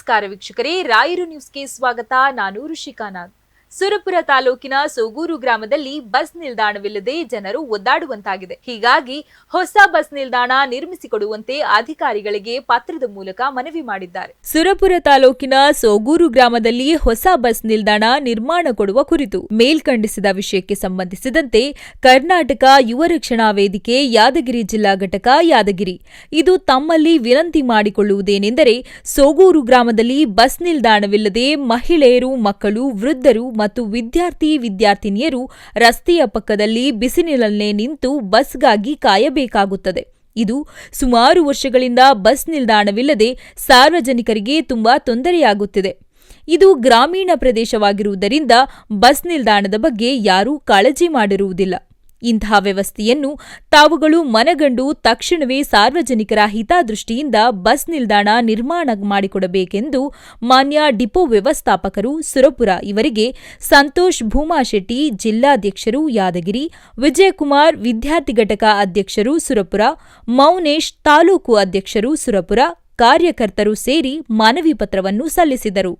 ನಮಸ್ಕಾರ ವೀಕ್ಷಕರೇ, ರಾಯರು ನ್ಯೂಸ್ಗೆ ಸ್ವಾಗತ. ನಾನು ಋಷಿಕಾ ನಾಗ್. ಸುರಪುರ ತಾಲೂಕಿನ ಸೋಗೂರು ಗ್ರಾಮದಲ್ಲಿ ಬಸ್ ನಿಲ್ದಾಣವಿಲ್ಲದೆ ಜನರು ಒದ್ದಾಡುವಂತಾಗಿದೆ. ಹೀಗಾಗಿ ಹೊಸ ಬಸ್ ನಿಲ್ದಾಣ ನಿರ್ಮಿಸಿಕೊಡುವಂತೆ ಅಧಿಕಾರಿಗಳಿಗೆ ಪತ್ರದ ಮೂಲಕ ಮನವಿ ಮಾಡಿದ್ದಾರೆ. ಸುರಪುರ ತಾಲೂಕಿನ ಸೋಗೂರು ಗ್ರಾಮದಲ್ಲಿ ಹೊಸ ಬಸ್ ನಿಲ್ದಾಣ ನಿರ್ಮಾಣ ಕೊಡುವ ಕುರಿತು ಮೇಲ್ಕಂಡಿಸಿದ ವಿಷಯಕ್ಕೆ ಸಂಬಂಧಿಸಿದಂತೆ ಕರ್ನಾಟಕ ಯುವ ರಕ್ಷಣಾ ವೇದಿಕೆ ಯಾದಗಿರಿ ಜಿಲ್ಲಾ ಘಟಕ ಯಾದಗಿರಿ ಇದು ತಮ್ಮಲ್ಲಿ ವಿನಂತಿ ಮಾಡಿಕೊಳ್ಳುವುದೇನೆಂದರೆ, ಸೋಗೂರು ಗ್ರಾಮದಲ್ಲಿ ಬಸ್ ನಿಲ್ದಾಣವಿಲ್ಲದೆ ಮಹಿಳೆಯರು, ಮಕ್ಕಳು, ವೃದ್ಧರು ಮತ್ತು ವಿದ್ಯಾರ್ಥಿನಿಯರು ರಸ್ತೆಯ ಪಕ್ಕದಲ್ಲಿ ಬಿಸಿಲಿನಲ್ಲೇ ನಿಂತು ಬಸ್ಗಾಗಿ ಕಾಯಬೇಕಾಗುತ್ತದೆ. ಇದು ಸುಮಾರು ವರ್ಷಗಳಿಂದ ಬಸ್ ನಿಲ್ದಾಣವಿಲ್ಲದೆ ಸಾರ್ವಜನಿಕರಿಗೆ ತುಂಬಾ ತೊಂದರೆಯಾಗುತ್ತಿದೆ. ಇದು ಗ್ರಾಮೀಣ ಪ್ರದೇಶವಾಗಿರುವುದರಿಂದ ಬಸ್ ನಿಲ್ದಾಣದ ಬಗ್ಗೆ ಯಾರೂ ಕಾಳಜಿ ಮಾಡಿರುವುದಿಲ್ಲ. ಇಂತಹ ವ್ಯವಸ್ಥೆಯನ್ನು ತಾವುಗಳು ಮನಗಂಡು ತಕ್ಷಣವೇ ಸಾರ್ವಜನಿಕರ ಹಿತದೃಷ್ಟಿಯಿಂದ ಬಸ್ ನಿಲ್ದಾಣ ನಿರ್ಮಾಣ ಮಾಡಿಕೊಡಬೇಕೆಂದು ಮಾನ್ಯ ಡಿಪೋ ವ್ಯವಸ್ಥಾಪಕರು ಸುರಪುರ ಇವರಿಗೆ ಸಂತೋಷ್ ಭೂಮಾಶೆಟ್ಟಿ ಜಿಲ್ಲಾಧ್ಯಕ್ಷರು ಯಾದಗಿರಿ, ವಿಜಯಕುಮಾರ್ ವಿದ್ಯಾರ್ಥಿ ಘಟಕ ಅಧ್ಯಕ್ಷರು ಸುರಪುರ, ಮೌನೇಶ್ ತಾಲೂಕು ಅಧ್ಯಕ್ಷರು ಸುರಪುರ ಕಾರ್ಯಕರ್ತರು ಸೇರಿ ಮನವಿ ಪತ್ರವನ್ನು ಸಲ್ಲಿಸಿದರು.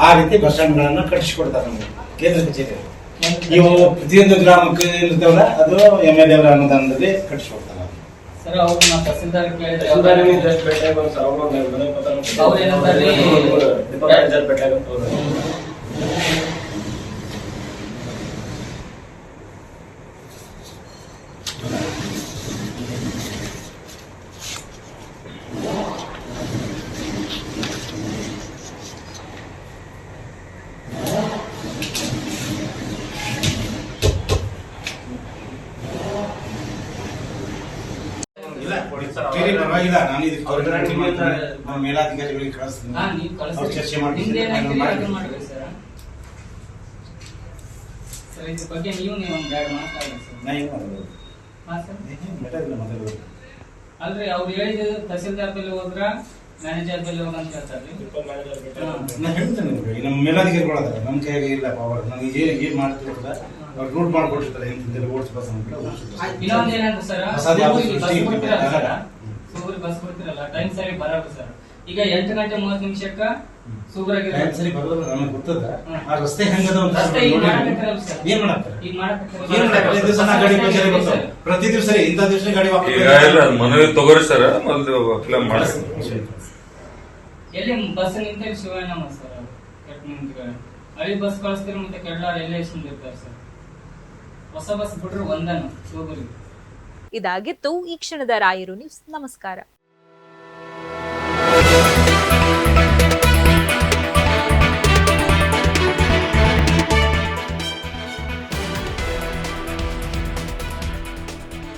ಆ ರೀತಿ ಬಸ್ ಸ್ಟ್ಯಾಂಡ್ ಗಳನ್ನ ಕಟ್ಟಿಸಿಕೊಡ್ತಾರೆ ನಮಗೆ ಕೇಂದ್ರ ಕಚೇರಿ. ನೀವು ಪ್ರತಿಯೊಂದು ಗ್ರಾಮಕ್ಕೆ ಇರ್ತವಲ್ಲ ಅದು MLA ಅವರ ಅನುದಾನದಲ್ಲಿ ಕಟ್ಟಿಸಿಕೊಡ್ತಾರೆ. ಸರ್ ಅವ್ರನ್ನ ತಹಸೀಲ್ದಾರ್ ಕೇಳಿದ್ರೆ ಪರವಾಗಿಲ್ಲ, ನಾನು ಇದಕ್ಕೆ ಮೇಲಾಧಿಕಾರಿಗಳಿಗೆ ಕಳಿಸ್ತೀನಿ, ಅವ್ರು ಚರ್ಚೆ ಮಾಡ್ತೀನಿ. ಸರ್ ಇದ್ರ ಬಗ್ಗೆ ನೀವು ಅಲ್ರಿ ಅವ್ರು ಹೇಳಿದ ತಹಸೀಲ್ದಾರ್ ಬಲ್ಲಿ ಹೋದ್ರ ಮ್ಯಾನೇಜರ್ ಬಲ್ಲಿ ಹೋಗ ಅಂತ ಹೇಳ್ತಾರೆ. ನಾನು ಹೇಳ್ತೇನೆ ನಿಮ್ಗೆ, ನಮ್ಮ ಮೇಲಾಧಿಕಾರಿಗಳಾದ್ರೆ ನಮ್ಮ ಕೈಯಾಗ ಇಲ್ಲ ಪವರ್. ನನಗೆ ಏನ್ ಮಾಡ್ತಿರ್ತಾರೆ ಅವ್ರು ರೂಟ್ ಮಾಡ್ಕೊಟ್ಟಿರ್ತಾರೆ. ಓಟ್ಸ್ ಬಸ್ ಇನ್ನೊಂದು ಏನಂತ ಸರ್, ಸೂಗರ್ ಬಸ್ ಕೊಡ್ತಿರಲ್ಲ ಟೈಮ್ ಸರಿ ಬರಲ್ಲ ಸರ್. ಈಗ 8 ಗಂಟೆ 30 ನಿಮಿಷಕ್ಕ ಸೂಗರ್ ಸರಿ ಬರೋದು ನಮಗೆ ಗೊತ್ತದ. ಆ ರಸ್ತೆ ಹೆಂಗದ ಅಂತ ಏನ್ ಮಾಡಕ್ತಾರೆ? ಪ್ರತಿ ದಿವಸ ಇಂಥ ದಿವಸ ಗಾಡಿ ಮನವಿ ತಗೋರಿ ಸರ್. ಎಲ್ಲಿ ಬಸ್ ನಿಂತ ಶಿವಣ್ಣ ಸರ್ ಹಳಿ ಬಸ್ ಕಳಿಸ್ತೀರಿ, ಮತ್ತೆ ಕೆಡ್ಲಾರ ಎಲ್ಲ ಎಷ್ಟು ಇರ್ತಾರೆ ಸರ್. ಹೊಸ ಬಸ್ ಬಿಟ್ರೆ ಒಂದನ್ನು ಸೋಗರಿಗೆ. ಇದಾಗಿತ್ತು ಈ ಕ್ಷಣದ ರಾಯರು ನ್ಯೂಸ್. ನಮಸ್ಕಾರ.